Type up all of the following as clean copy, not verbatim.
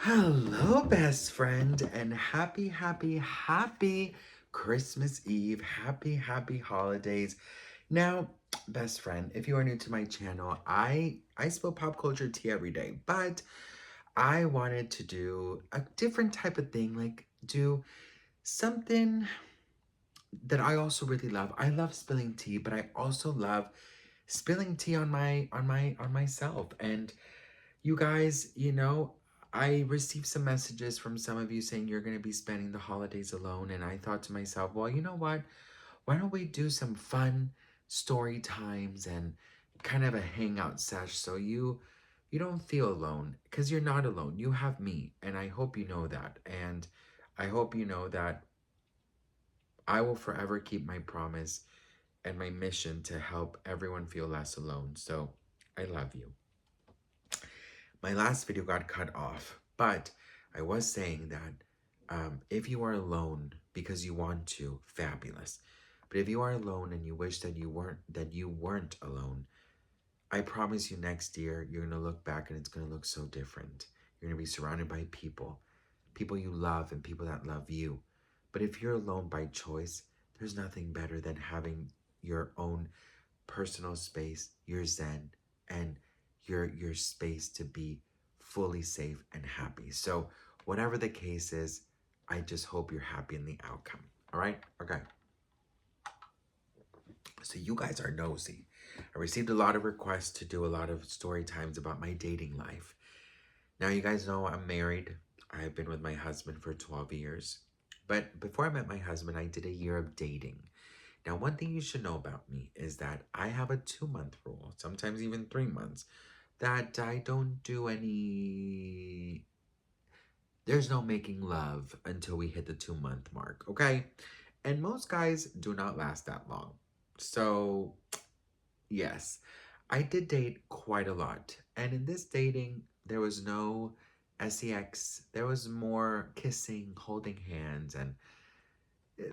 Hello, best friend, and happy Christmas Eve. Happy holidays. Now, best friend, if you are new to my channel, I spill pop culture tea every day, but I wanted to do a different type of thing, like do something that I also really love. I love spilling tea, but I also love spilling tea on myself. And you guys, I received some messages from some of you saying you're going to be spending the holidays alone. And I thought to myself, well, you know what? Why don't we do some fun story times and kind of a hangout sesh so you don't feel alone because you're not alone. You have me, and I hope you know that. And I hope you know that I will forever keep my promise and my mission to help everyone feel less alone. So I love you. My last video got cut off, but I was saying that if you are alone because you want to, fabulous. But if you are alone and you wish that you weren't alone, I promise you next year you're gonna look back and it's gonna look so different. You're gonna be surrounded by people you love and people that love you. But if you're alone by choice, there's nothing better than having your own personal space, your zen, and your space to be fully safe and happy. So whatever the case is, I just hope you're happy in the outcome. All right? Okay. So you guys are nosy. I received a lot of requests to do a lot of story times about my dating life. Now you guys know I'm married. I've been with my husband for 12 years. But before I met my husband, I did a year of dating. Now, one thing you should know about me is that I have a 2-month rule, sometimes even 3 months, that I don't do any. There's no making love until we hit the 2-month mark, okay? And most guys do not last that long. So, yes, I did date quite a lot. And in this dating, there was no sex, there was more kissing, holding hands, and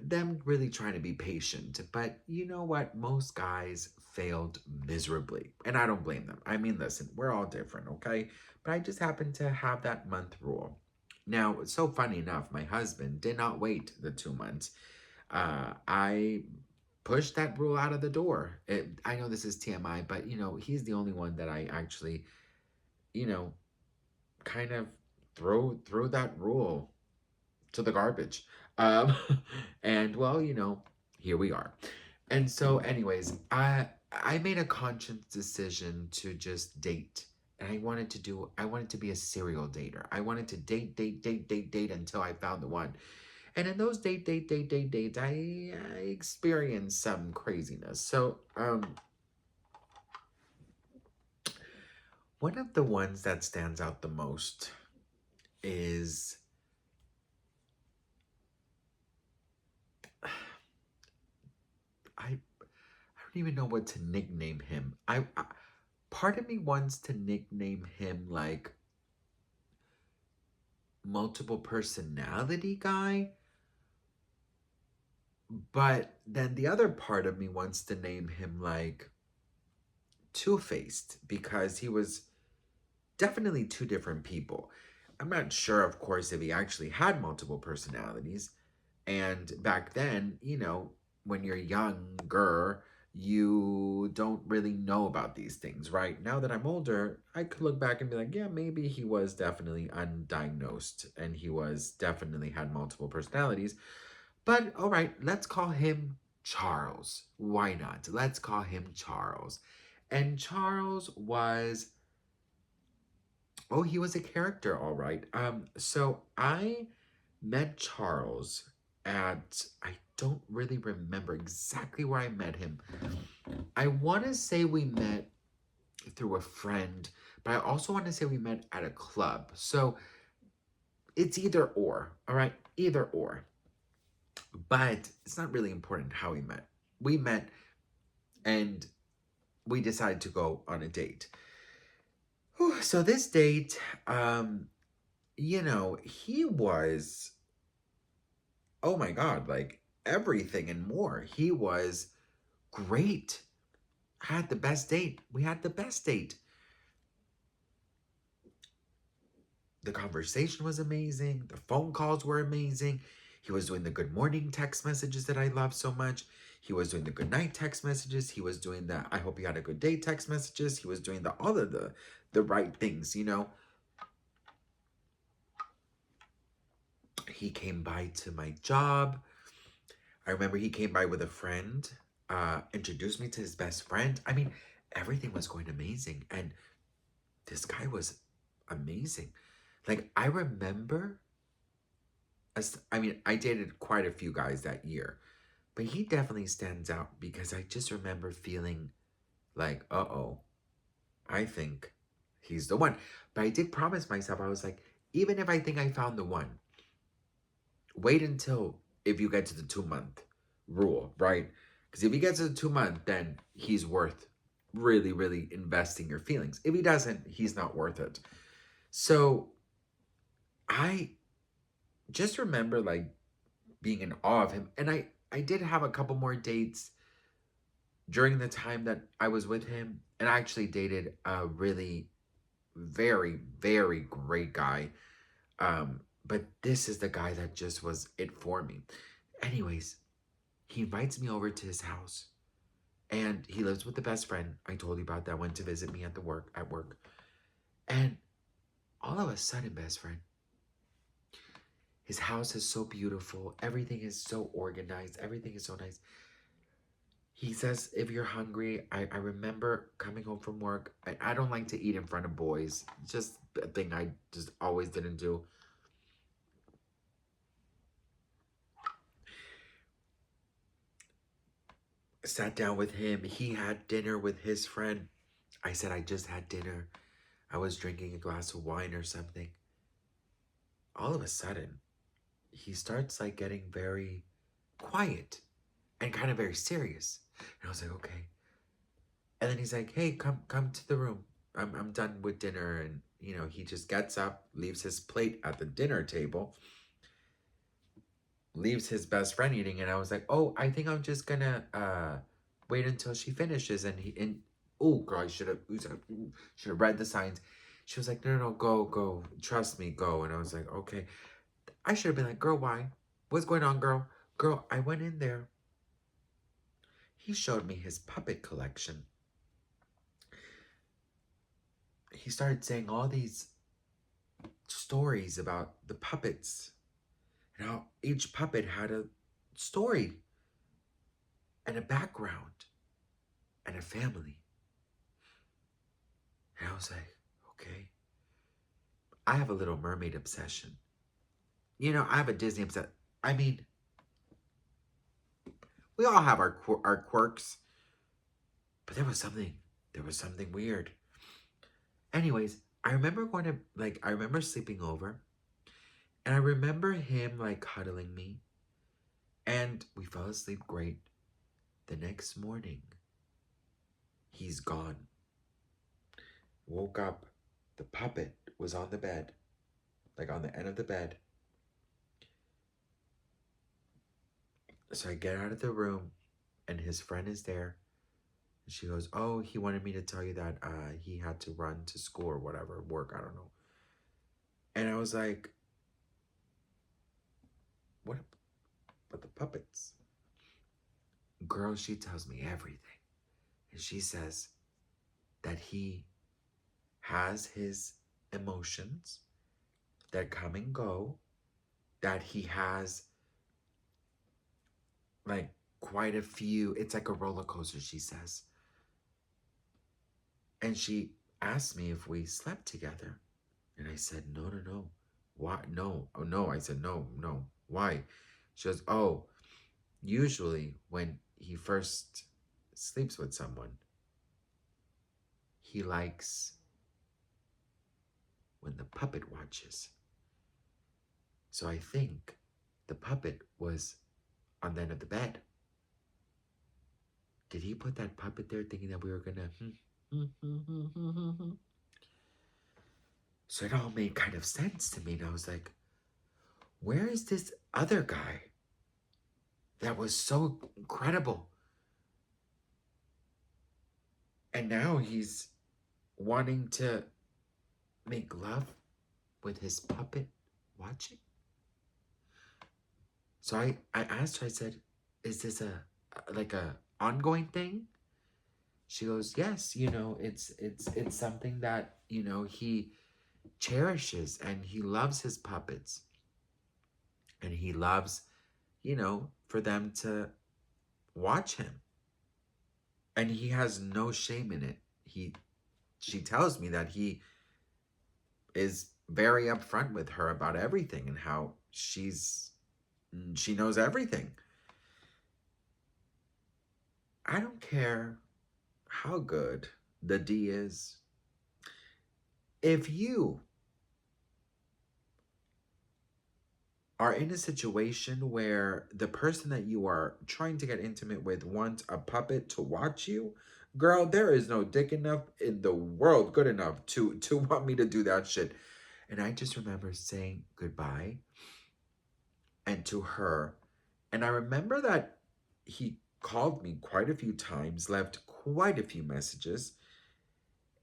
them really trying to be patient. But you know what? Most guys failed miserably. And I don't blame them. I mean, listen, we're all different, okay? But I just happen to have that month rule. Now, it's so funny enough, my husband did not wait the 2 months. I pushed that rule out of the door. I know this is TMI, but he's the only one that I actually, you know, kind of throw that rule to the garbage. Um, and well, here we are. And so, anyways, I made a conscious decision to just date. And I wanted to be a serial dater. I wanted to date until I found the one. And in those dates, I experienced some craziness. So, one of the ones that stands out the most is I don't even know what to nickname him. I part of me wants to nickname him like multiple personality guy, but then the other part of me wants to name him like two-faced because he was definitely two different people. I'm not sure, of course, if he actually had multiple personalities. And back then, when you're younger, you don't really know about these things, right? Now that I'm older, I could look back and be like, yeah, maybe he was definitely undiagnosed and he was definitely had multiple personalities. But all right, let's call him Charles. Why not? Let's call him Charles. And Charles was, oh, he was a character, all right. So I met Charles at, I don't really remember exactly where I met him. I want to say we met through a friend, but I also want to say we met at a club. So it's either or, all right? Either or. But it's not really important how we met. We met and we decided to go on a date. Whew, so this date, he was, oh my God, like everything and more. He was great. I had the best date. We had the best date. The conversation was amazing. The phone calls were amazing. He was doing the good morning text messages that I love so much. He was doing the good night text messages. He was doing the I hope you had a good day text messages. He was doing the all of the right things, you know. He came by to my job. I remember he came by with a friend, introduced me to his best friend. I mean, everything was going amazing. And this guy was amazing. Like, I remember, I mean, I dated quite a few guys that year, but he definitely stands out because I just remember feeling like, uh-oh, I think he's the one. But I did promise myself, I was like, even if I think I found the one, wait until if you get to the 2 month rule, right? Because if he gets to the 2 month, then he's worth really, really investing your feelings. If he doesn't, he's not worth it. So I just remember like being in awe of him. And I did have a couple more dates during the time that I was with him. And I actually dated a really very, very great guy. But this is the guy that just was it for me. Anyways, he invites me over to his house. And he lives with the best friend. I told you about that. Went to visit me at work. And all of a sudden, best friend, his house is so beautiful. Everything is so organized. Everything is so nice. He says, if you're hungry, I remember coming home from work. I don't like to eat in front of boys. It's just a thing I just always didn't do. Sat down with him. He had dinner with his friend. I said, I just had dinner. I was drinking a glass of wine or something. All of a sudden, he starts like getting very quiet and kind of very serious. And I was like, okay. And then he's like, hey, come to the room. I'm done with dinner. And you know, he just gets up, leaves his plate at the dinner table, leaves his best friend eating, and I was like, oh, I think I'm just gonna wait until she finishes. And oh girl, I should have read the signs. She was like, no, go, trust me, go. And I was like, okay. I should have been like, girl, why? What's going on, girl? Girl, I went in there. He showed me his puppet collection. He started saying all these stories about the puppets and how each puppet had a story and a background and a family. And I was like, okay. I have a Little Mermaid obsession. You know, I have a Disney obsession. I mean, we all have our quirks, but there was something weird. Anyways, I remember I remember sleeping over, and I remember him like huddling me, and we fell asleep great. The next morning, he's gone. Woke up, the puppet was on the bed, like on the end of the bed. So I get out of the room, and his friend is there. And she goes, oh, he wanted me to tell you that he had to run to school or whatever, work, I don't know. And I was like, what about the puppets? Girl, she tells me everything. And she says that he has his emotions that come and go, that he has like quite a few, it's like a roller coaster, she says. And she asked me if we slept together. And I said, no. Why? No. Oh, no. I said, no. Why? She goes, oh, usually when he first sleeps with someone, he likes when the puppet watches. So I think the puppet was on the end of the bed. Did he put that puppet there thinking that we were gonna So it all made kind of sense to me. And I was like, where is this other guy that was so incredible? And now he's wanting to make love with his puppet watching. So I asked her, I said, is this like a ongoing thing? She goes, yes, it's something that, he cherishes, and he loves his puppets, and he loves, for them to watch him. And he has no shame in it. She tells me that he is very upfront with her about everything, and how she knows everything. I don't care how good the D is. If you are in a situation where the person that you are trying to get intimate with wants a puppet to watch you, girl, there is no dick enough in the world good enough to want me to do that shit. And I just remember saying goodbye and to her. And I remember that he called me quite a few times, left quite a few messages.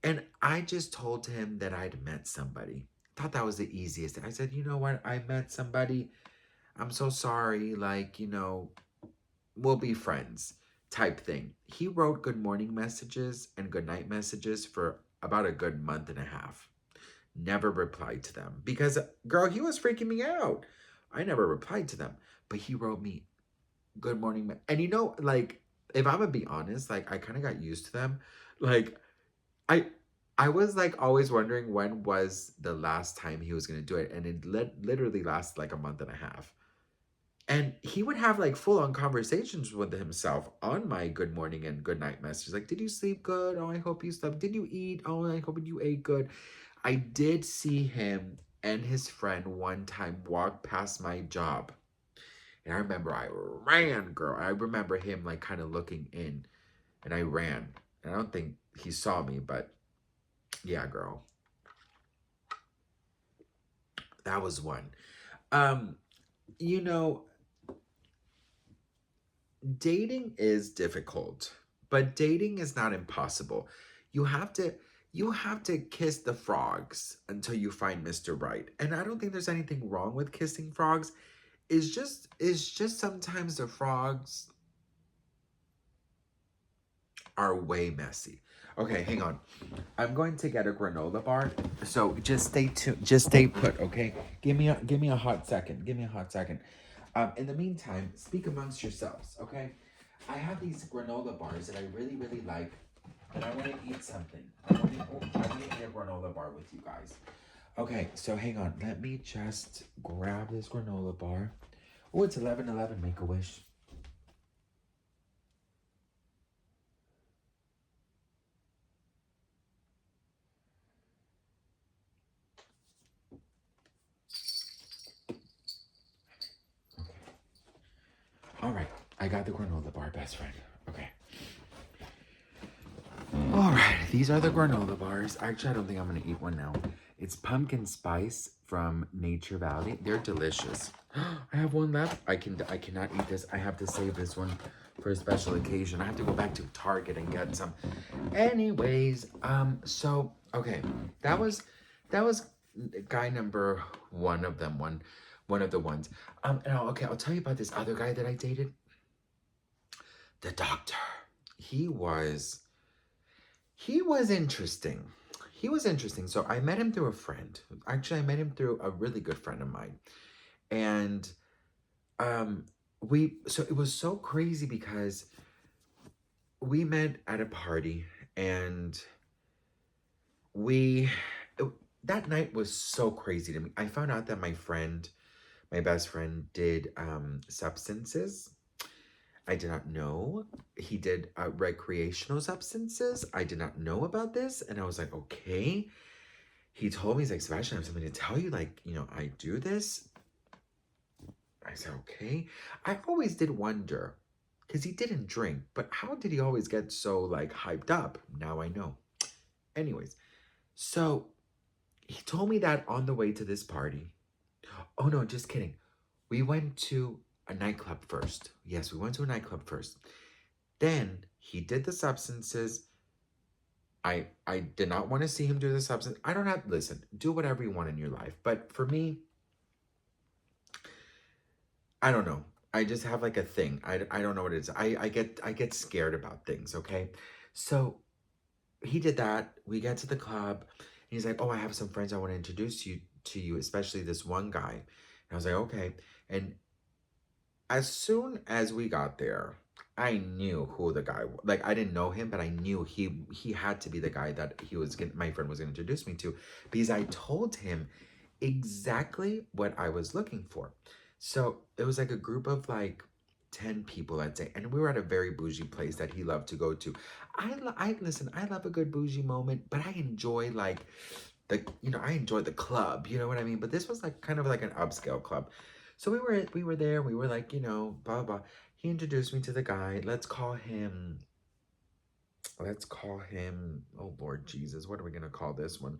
And I just told him that I'd met somebody. Thought that was the easiest. I said, you know what? I met somebody. I'm so sorry. Like, we'll be friends type thing. He wrote good morning messages and good night messages for about a good month and a half. Never replied to them because, girl, he was freaking me out. I never replied to them, but he wrote me good morning. And like, if I'm gonna be honest, like, I kind of got used to them. Like, I I was like always wondering when was the last time he was gonna do it, and it literally lasted like a month and a half. And he would have like full on conversations with himself on my good morning and good night messages. Like, did you sleep good? Oh, I hope you slept. Did you eat? Oh, I hope you ate good. I did see him and his friend one time walk past my job. And I remember I ran, girl. I remember him like kind of looking in, and I ran. And I don't think he saw me, but yeah, girl. That was one. Um, you know, dating is difficult, but dating is not impossible. You have to you have to kiss the frogs until you find Mr. Right. And I don't think there's anything wrong with kissing frogs. It's just sometimes the frogs are way messy. Okay, hang on. I'm going to get a granola bar. So just stay tuned. Just stay put, okay? Give me a hot second. Give me a hot second. In the meantime, speak amongst yourselves, okay? I have these granola bars that I really, really like, and I want to eat something. I want to eat a granola bar with you guys. Okay, so hang on. Let me just grab this granola bar. Oh, it's 11:11. Make a wish. Okay. All right. I got the granola bar, best friend. Okay. All right. These are the granola bars. Actually, I don't think I'm gonna eat one now. It's pumpkin spice from Nature Valley. They're delicious. I have one left. I cannot eat this. I have to save this one for a special occasion. I have to go back to Target and get some. Anyways, so okay, that was guy number one of them. One of the ones. And I'll tell you about this other guy that I dated. The doctor. He was he was interesting. He was interesting. So I met him through a friend. Actually, I met him through a really good friend of mine. And um so it was so crazy because we met at a party, and we it- that night was so crazy to me. I found out that my best friend did substances. I did not know he did recreational substances. I did not know about this, and I was like, okay. He told me, he's like, Sebastian, I have something to tell you. Like, I do this. I said, okay. I always did wonder, because he didn't drink, but how did he always get so like hyped up? Now I know. Anyways, so he told me that on the way to this party. Oh no, just kidding. We went to a nightclub first. Yes, we went to a nightclub first. Then he did the substances. I did not want to see him do the substance. I don't have, listen, do whatever you want in your life. But for me, I don't know. I just have like a thing. I don't know what it is. I get scared about things, okay? So he did that. We get to the club. And he's like, "Oh, I have some friends I want to introduce you to you, especially this one guy." And I was like, "Okay." And as soon as we got there, I knew who the guy was. Like I didn't know him, but I knew he had to be the guy that my friend was gonna introduce me to, because I told him exactly what I was looking for. So it was like a group of like 10 people, I'd say, and we were at a very bougie place that he loved to go to. I listen, I love a good bougie moment, but I enjoy like I enjoy the club, you know what I mean? But this was like kind of like an upscale club. So we were there, we were like, blah blah. He introduced me to the guy. Let's call him, oh Lord Jesus, what are we gonna call this one?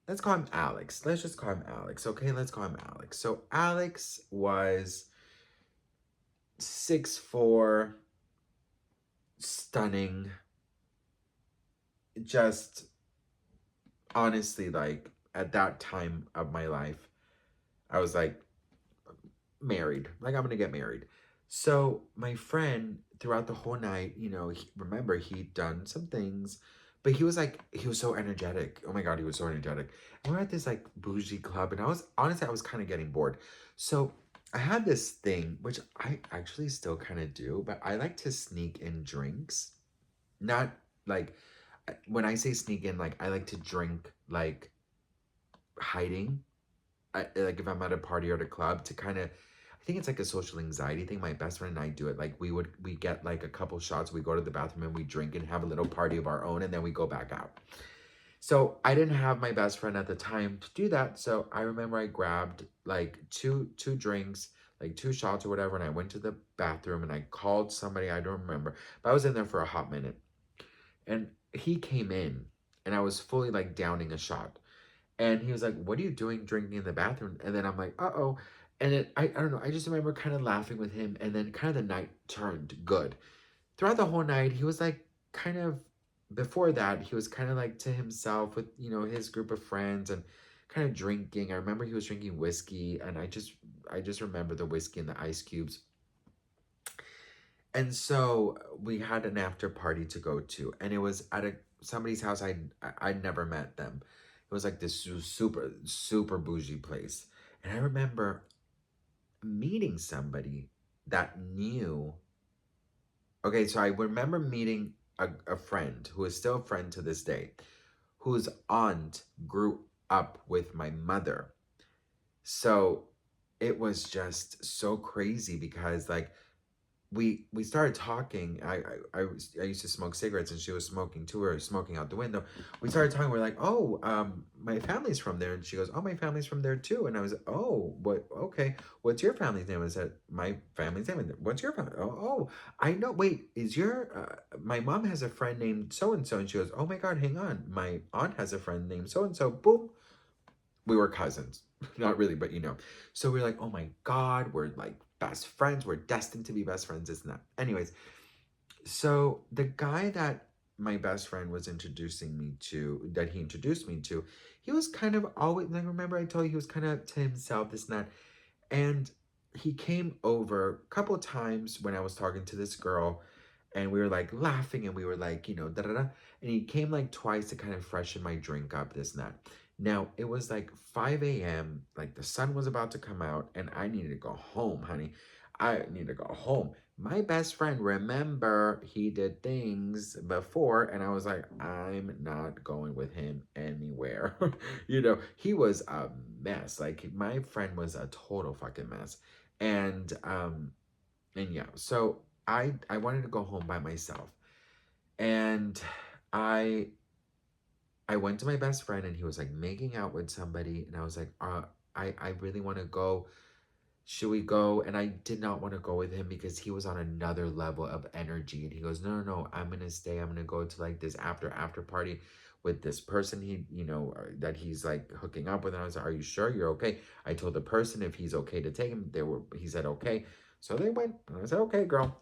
Let's call him Alex. Let's just call him Alex. Okay, let's call him Alex. So Alex was 6'4", stunning, just honestly, like at that time of my life, I was like married. Like I'm gonna get married. So my friend throughout the whole night, remember he'd done some things, but he was so energetic. Oh my god, he was so energetic. And we're at this like bougie club, and I was kind of getting bored. So I had this thing, which I actually still kind of do, but I like to sneak in drinks. Not like when I say sneak in, like I like to drink like hiding. Like if I'm at a party or at a club to kind of, I think it's like a social anxiety thing. My best friend and I do it. Like we get like a couple shots, we go to the bathroom and we drink and have a little party of our own, and then we go back out. So I didn't have my best friend at the time to do that. So I remember I grabbed like two drinks, like two shots or whatever, and I went to the bathroom and I called somebody, I don't remember, but I was in there for a hot minute. And he came in and I was fully like downing a shot. And he was like, "What are you doing drinking in the bathroom?" And then I'm like, "Uh-oh." And I don't know, I just remember kind of laughing with him, and then kind of the night turned good. Throughout the whole night, he was like kind of, before that, he was kind of like to himself with, his group of friends and kind of drinking. I remember he was drinking whiskey, and I just remember the whiskey and the ice cubes. And so we had an after party to go to, and it was at somebody's house. I'd never met them. It was like this super super bougie place, and I remember meeting somebody that knew. Okay, so I remember meeting a friend who is still a friend to this day, whose aunt grew up with my mother. So it was just so crazy because like we started talking. I used to smoke cigarettes and she was smoking too, or smoking out the window. We started talking. We're like, "Oh, my family's from there," and she goes, "Oh, my family's from there too." And I was, "Oh, what? Okay, what's your family's name?" I said, "My family's name." And what's your family? Oh, I know. Wait, is your my mom has a friend named so and so, and she goes, "Oh my god, hang on, my aunt has a friend named so and so." Boom, we were cousins. Not really, but So we're like, oh my God, we're like best friends. We're destined to be best friends, isn't that? Anyways, so the guy that my best friend was introducing me to, that he introduced me to, he was kind of always, like, remember I told you he was kind of to himself, this and that. And he came over a couple of times when I was talking to this girl, and we were like laughing and we were like, da da da. And he came like twice to kind of freshen my drink up, this and that. Now it was like 5 a.m., like the sun was about to come out, and I needed to go home, honey. I need to go home. My best friend, remember, he did things before, and I was like, I'm not going with him anywhere. He was a mess. Like my friend was a total fucking mess. And yeah, so I wanted to go home by myself. And I I went to my best friend and he was like making out with somebody, and I was like, I really want to go. Should we go? And I did not want to go with him because he was on another level of energy. And he goes, no, no, no, I'm gonna stay. I'm gonna go to like this after party with this person that he's like hooking up with. And I was like, are you sure you're okay? I told the person if he's okay to take him. He said okay. So they went, and I said, okay, girl.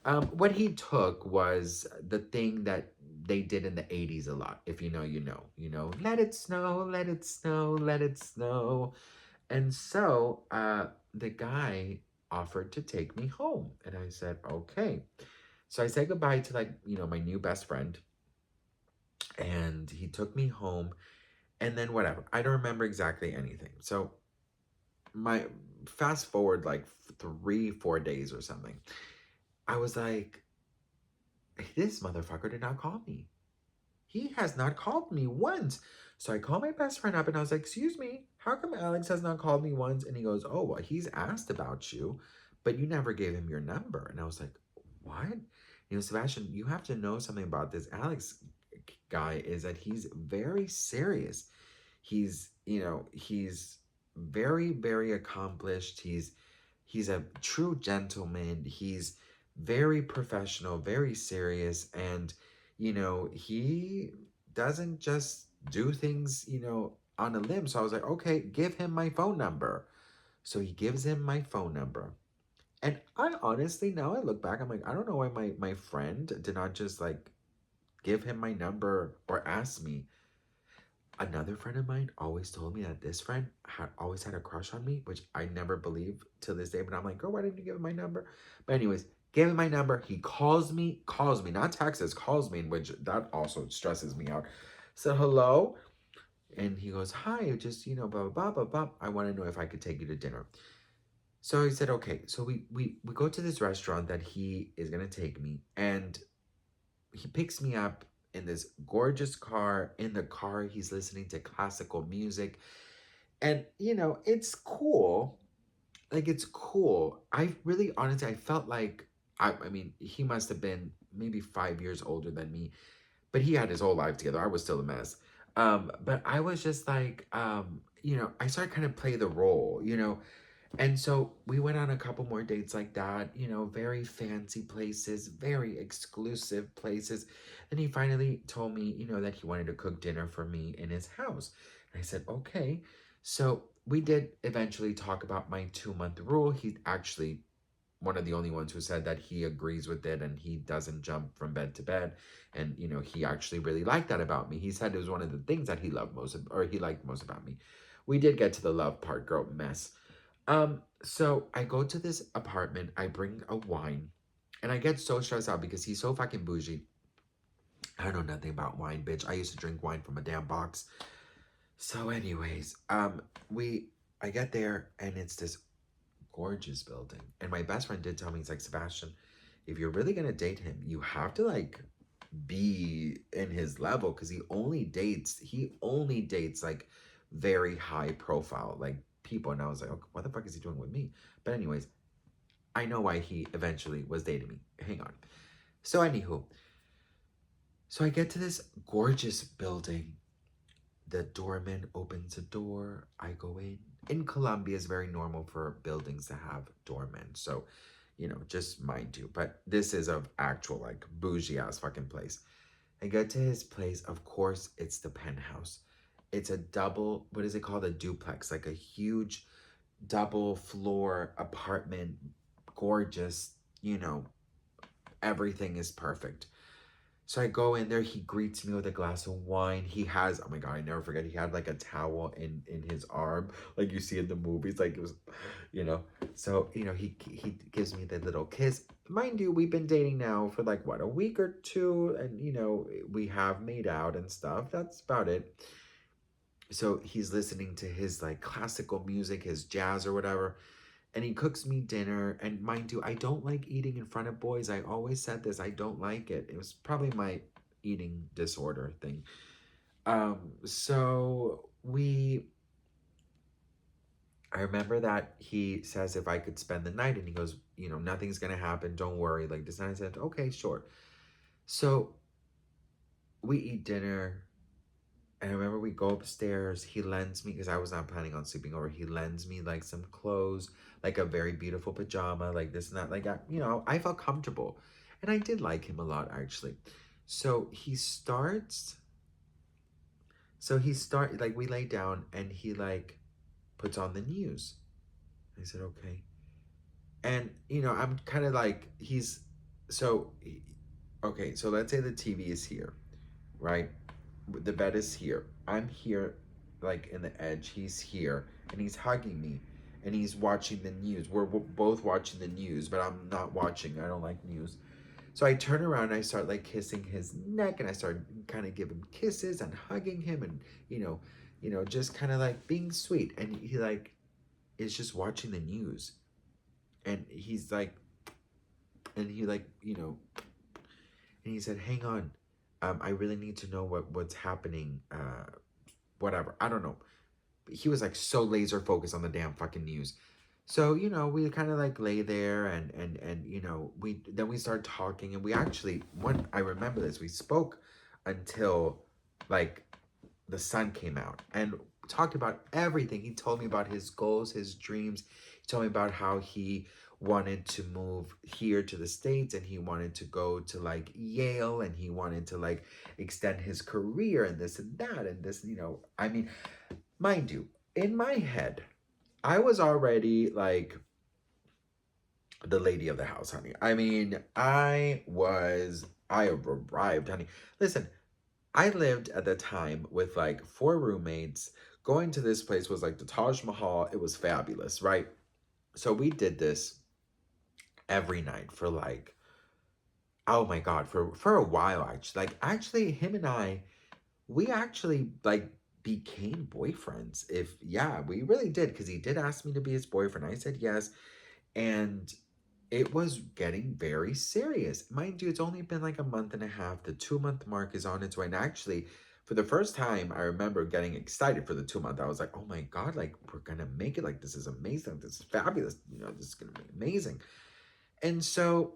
What he took was the thing that they did in the 80s a lot. If you know, you know. You know, let it snow, let it snow, let it snow. And so the guy offered to take me home. And I said, okay. So I said goodbye to, like, you know, my new best friend. And he took me home. And then whatever. I don't remember exactly anything. So my fast forward like 3, 4 days or something. I was like, this motherfucker did not call me. He has not called me once. So I called my best friend up and I was like, excuse me, how come Alex has not called me once? And he goes, oh, well, he's asked about you, but you never gave him your number. And I was like, what? You know, Sebastian, you have to know something about this Alex guy is that he's very serious. He's, you know, he's very, very accomplished. He's a true gentleman. He's very professional, very serious, and you know, he doesn't just do things, you know, on a limb. So I was like, okay, give him my phone number. So he gives him my phone number. And I honestly, now I look back, I'm like, I don't know why my friend did not just like give him my number or ask me. Another friend of mine always told me that this friend had always had a crush on me, which I never believe to this day. But I'm like, girl, why didn't you give him my number? But anyways, gave him my number. He calls me, not texts, calls me, which that also stresses me out. So hello, and he goes, hi, just you know, blah blah blah blah blah. I want to know if I could take you to dinner. So he said, okay. So we go to this restaurant that he is gonna take me, and he picks me up in this gorgeous car. In the car, he's listening to classical music. And, you know, it's cool. Like, it's cool. I really, honestly, I felt like, I mean, he must have been maybe 5 years older than me, but he had his whole life together. I was still a mess. But I was just like, you know, I started kind of play the role, you know, and so we went on a couple more dates like that, you know, very fancy places, very exclusive places. And he finally told me, you know, that he wanted to cook dinner for me in his house. And I said, okay. So we did eventually talk about my 2 month rule. He's actually one of the only ones who said that he agrees with it and he doesn't jump from bed to bed. And, you know, he actually really liked that about me. He said it was one of the things that he loved most, or he liked most about me. We did get to the love part, girl, mess. So I go to this apartment, I bring a wine, and I get so stressed out because he's so fucking bougie. I know nothing about wine, bitch. I used to drink wine from a damn box. So, anyways, we I get there and it's this gorgeous building. And my best friend did tell me, he's like, Sebastian, if you're really gonna date him, you have to like be in his level because he only dates like very high profile like people. And I was like, okay, what the fuck is he doing with me? But anyways, I know why he eventually was dating me. Hang on. So anywho, so I get to this gorgeous building. The doorman opens a door. I go in. In Colombia, it's very normal for buildings to have doormen. So, you know, just mind you. But this is a actual like bougie ass fucking place. I get to his place. Of course, it's the penthouse. It's a double, what is it called? A duplex, like a huge double floor apartment. Gorgeous, you know, everything is perfect. So I go in there, he greets me with a glass of wine. He has, oh my God, I never forget, he had like a towel in his arm, like you see in the movies, like it was, you know. So, you know, he gives me the little kiss. Mind you, we've been dating now for like what, a week or two, and you know, we have made out and stuff. That's about it. So he's listening to his like classical music, his jazz or whatever, and he cooks me dinner. And mind you, I don't like eating in front of boys. I always said this, I don't like it. It was probably my eating disorder thing. So I remember that he says if I could spend the night, and he goes, you know, nothing's gonna happen, don't worry, like this. And I said, okay, sure. So we eat dinner. And I remember we go upstairs. He lends me, because I was not planning on sleeping over. He lends me like some clothes, like a very beautiful pajama, like this and that. Like, you know, I felt comfortable. And I did like him a lot, actually. So like, we lay down and he like puts on the news. I said, okay. And, you know, I'm kind of like, okay, so let's say the TV is here. right? The bed is here. I'm here, like in the edge. He's here, and he's hugging me, and he's watching the news. We're both watching the news, but I'm not watching. I don't like news. So I turn around and I start like kissing his neck, and I start kind of giving him kisses and hugging him, and just kind of like being sweet. And he like is just watching the news, and he's like, and he like, and he said, "Hang on, I really need to know what's happening. Whatever, I don't know." He was like so laser focused on the damn fucking news. So, we kind of like lay there, and we start talking, and we actually, one, I remember this, we spoke until like the sun came out and talked about everything. He told me about his goals, his dreams. He told me about how he wanted to move here to the States, and he wanted to go to like Yale, and he wanted to like extend his career and this and that and this, I mean, mind you, in my head, I was already like the lady of the house, honey. I mean, I arrived, honey. Listen, I lived at the time with like four roommates. Going to this place was like the Taj Mahal. It was fabulous, right? So we did this every night for like, oh my God, for a while actually. Like actually him and I, we actually like became boyfriends. If yeah, we really did, because he did ask me to be his boyfriend. I said yes. And it was getting very serious. Mind you, it's only been like a month and a half. The 2 month mark is on its way. And actually, for the first time, I remember getting excited for the 2 month. I was like, oh my God, like we're gonna make it. Like this is amazing. This is fabulous. This is gonna be amazing. And so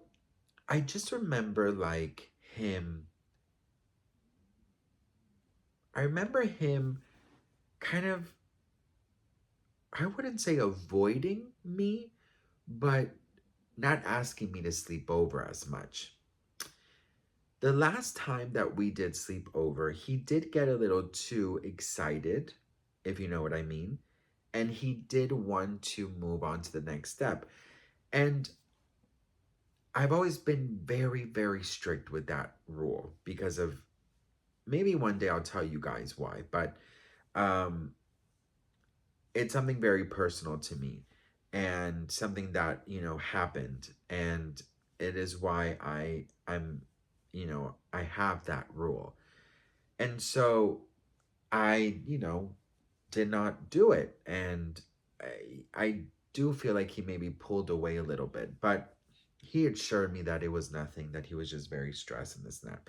I just remember like I remember him kind of, I wouldn't say avoiding me, but not asking me to sleep over as much. The last time that we did sleep over, he did get a little too excited, if you know what I mean. And he did want to move on to the next step. And I've always been very, very strict with that rule because of, maybe one day I'll tell you guys why, but um, it's something very personal to me and something that, happened. And it is why I have that rule. And so I, did not do it. And I do feel like he maybe pulled away a little bit, but he assured me that it was nothing, that he was just very stressed and this and that.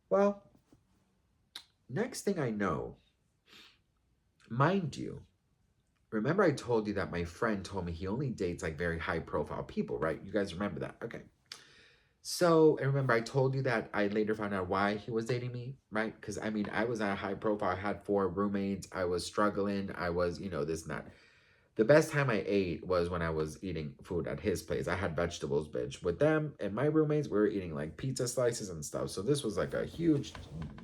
Well, next thing I know, mind you, remember I told you that my friend told me he only dates like very high profile people, right? You guys remember that? Okay. So, and remember, I told you that I later found out why he was dating me, right? Because I mean, I was at a high profile. I had four roommates. I was struggling. I was, this and that. The best time I ate was when I was eating food at his place. I had vegetables, bitch. With them and my roommates, we were eating like pizza slices and stuff. So this was like a huge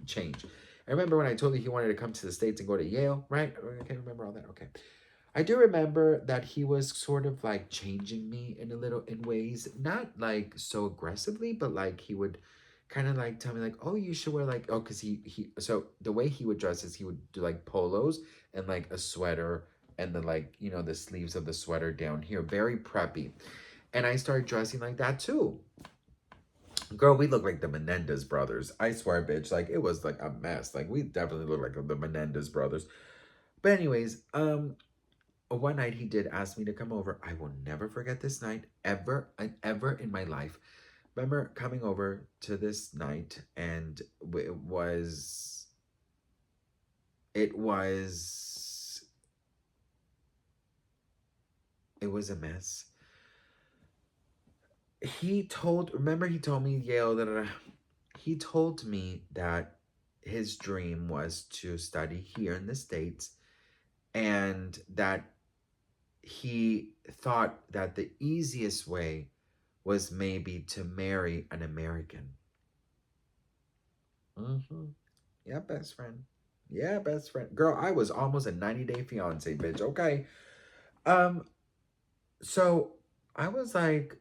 change. I remember when I told you he wanted to come to the States and go to Yale, right? I can't remember all that. Okay. I do remember that he was sort of like changing me in ways, not like so aggressively, but like he would kind of like tell me like, oh, you should wear like, oh, because so the way he would dress is he would do like polos and like a sweater, and then like, the sleeves of the sweater down here, very preppy. And I started dressing like that too. Girl, we look like the Menendez brothers. I swear, bitch, like it was like a mess. Like we definitely look like the Menendez brothers. But anyways, one night he did ask me to come over. I will never forget this night ever and ever in my life. Remember coming over to this night, and it was a mess. Remember he told me Yale that he told me that his dream was to study here in the States, and that he thought that the easiest way was maybe to marry an American. Mm-hmm. Yeah, best friend. Yeah, best friend. Girl, I was almost a 90-day fiance, bitch. Okay. Um, so I was like,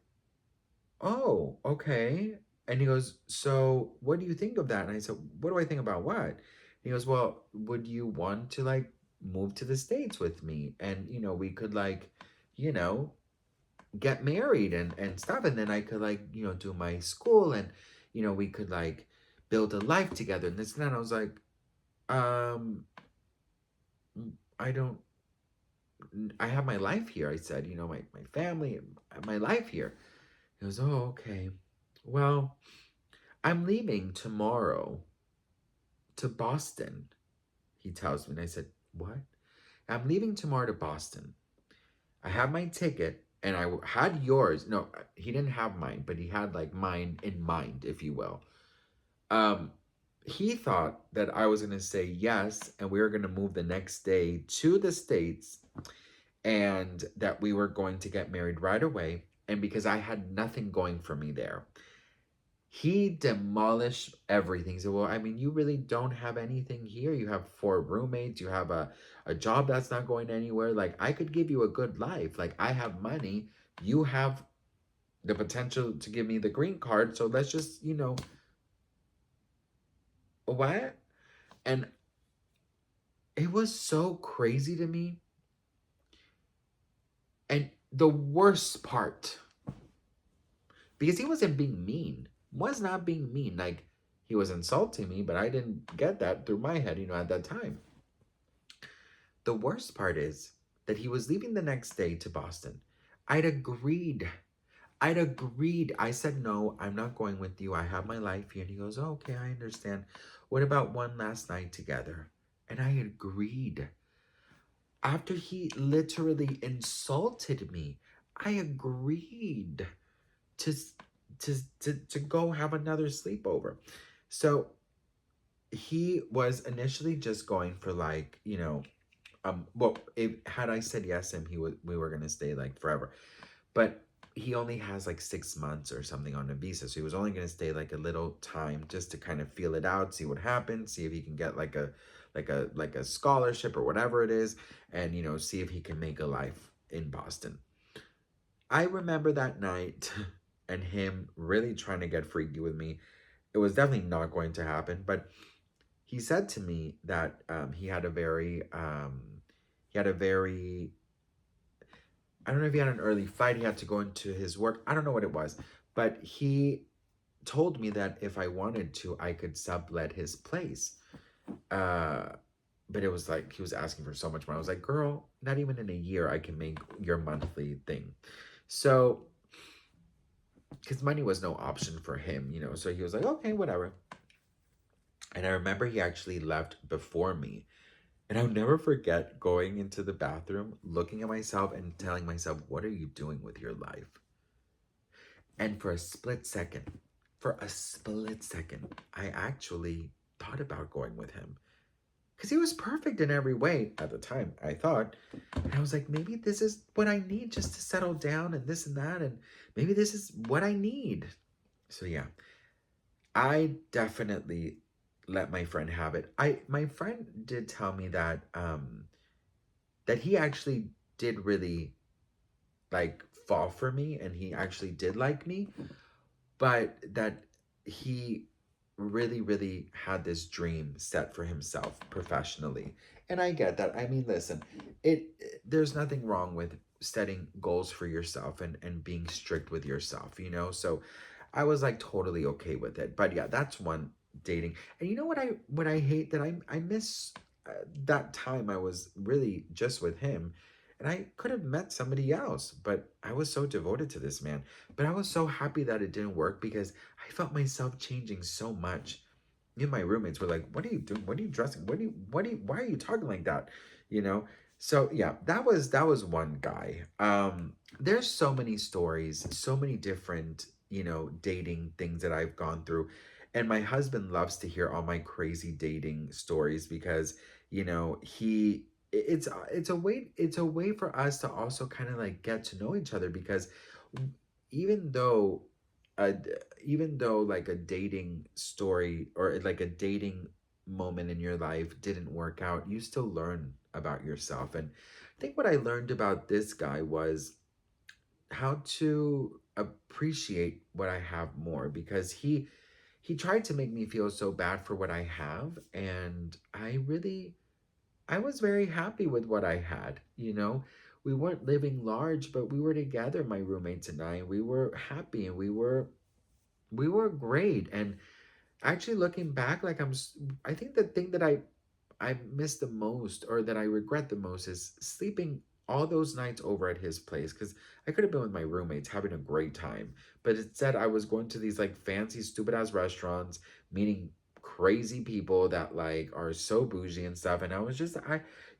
oh, okay. And he goes, so what do you think of that? And I said, what do I think about what? He goes, well, would you want to like move to the States with me? And, we could like, you know, get married and stuff. And then I could like, do my school and, we could like build a life together and this and that. I was like, um, I don't, I have my life here. I said, my family, my life here. He goes, oh, okay. Well, I'm leaving tomorrow to Boston, he tells me. And I said, what? I'm leaving tomorrow to Boston. I have my ticket and I had yours. No, he didn't have mine, but he had like mine in mind, if you will. Um, he thought that I was going to say yes and we were going to move the next day to the States and that we were going to get married right away. And because I had nothing going for me there, he demolished everything. He said, well, I mean, you really don't have anything here. You have 4 roommates. You have a job that's not going anywhere. Like, I could give you a good life. Like, I have money. You have the potential to give me the green card. So let's just, what? And it was so crazy to me. And the worst part, because he wasn't being mean, was not being mean. Like, he was insulting me, but I didn't get that through my head, at that time. The worst part is that he was leaving the next day to Boston. I'd agreed. I'd agreed. I said, no, I'm not going with you. I have my life here. And he goes, oh, okay, I understand. What about one last night together? And I agreed. After he literally insulted me, I agreed to to go have another sleepover. So he was initially just going for like, well, had I said yes to him, we were gonna stay like forever. But he only has like 6 months or something on a visa. So he was only gonna stay like a little time just to kind of feel it out, see what happens, see if he can get like a scholarship or whatever it is, and see if he can make a life in Boston. I remember that night and him really trying to get freaky with me. It was definitely not going to happen, but he said to me that he had a very, I don't know if he had an early flight, he had to go into his work. I don't know what it was, but he told me that if I wanted to, I could sublet his place. Uh, but it was like he was asking for so much money. I was like, girl, not even in a year I can make your monthly thing. So, because money was no option for him, so he was like, okay, whatever. And I remember he actually left before me. And I'll never forget going into the bathroom, looking at myself and telling myself, what are you doing with your life? And for a split second, I actually thought about going with him. Because he was perfect in every way at the time, I thought. And I was like, maybe this is what I need just to settle down and this and that. And maybe this is what I need. So yeah, I definitely let my friend have it. My friend did tell me that he actually did really like fall for me and he actually did like me, but that he really really had this dream set for himself professionally. And I get that. I mean, listen, there's nothing wrong with setting goals for yourself and being strict with yourself, so I was like totally okay with it. But yeah, that's one dating. And you know what I hate, that I miss that time I was really just with him, and I could have met somebody else, but I was so devoted to this man. But I was so happy that it didn't work because I felt myself changing so much. My roommates were like, what are you doing? What are you dressing? Why are you talking like that? You know? So yeah, that was one guy. There's so many stories, so many different, dating things that I've gone through. And my husband loves to hear all my crazy dating stories because, he it's a way for us to also kind of like get to know each other because even though uh, even though like a dating story or like a dating moment in your life didn't work out, you still learn about yourself. And I think what I learned about this guy was how to appreciate what I have more, because he tried to make me feel so bad for what I have, and I was very happy with what I had, you know. We weren't living large, but we were together, my roommates and I. We were happy, and we were great. And actually looking back, like I think the thing that I miss the most, or that I regret the most, is sleeping all those nights over at his place, because I could have been with my roommates having a great time. But instead, I was going to these like fancy, stupid ass restaurants, meeting crazy people that like are so bougie and stuff. And I was just,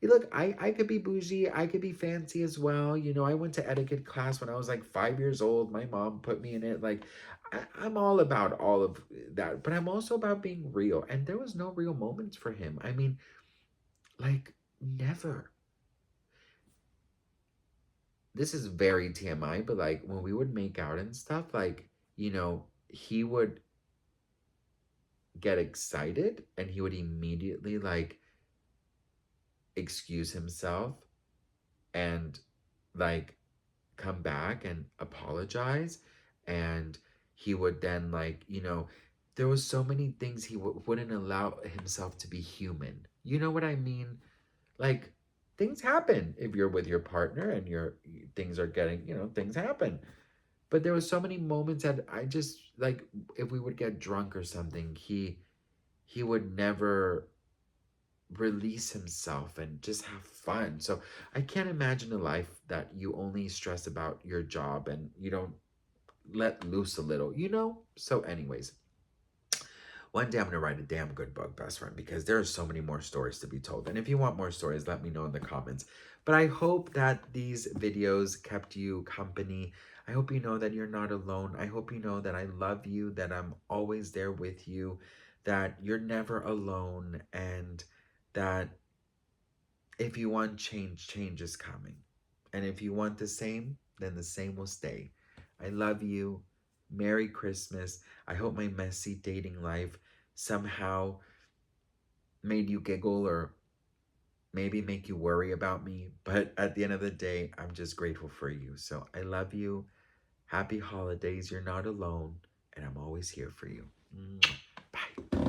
look, I could be bougie, I could be fancy as well. You know, I went to etiquette class when I was like 5 years old. My mom put me in it. Like, I'm all about all of that, but I'm also about being real. And there was no real moments for him. I mean, like, never. This is very TMI, but like when we would make out and stuff, like, he would get excited and he would immediately like excuse himself and like come back and apologize. And he would then, like, there was so many things he wouldn't allow himself to be human. You know what I mean? Like, things happen if you're with your partner and things are getting, things happen. But there was so many moments that I just like, if we would get drunk or something, he would never release himself and just have fun. So I can't imagine a life that you only stress about your job and you don't let loose a little, you know? So anyways, one day I'm gonna write a damn good book, best friend, because there are so many more stories to be told. And if you want more stories, let me know in the comments. But I hope that these videos kept you company. I hope you know that you're not alone. I hope you know that I love you, that I'm always there with you, that you're never alone, and that if you want change, change is coming. And if you want the same, then the same will stay. I love you. Merry Christmas. I hope my messy dating life somehow made you giggle, or maybe make you worry about me. But at the end of the day, I'm just grateful for you. So I love you. Happy holidays. You're not alone. And I'm always here for you. Bye.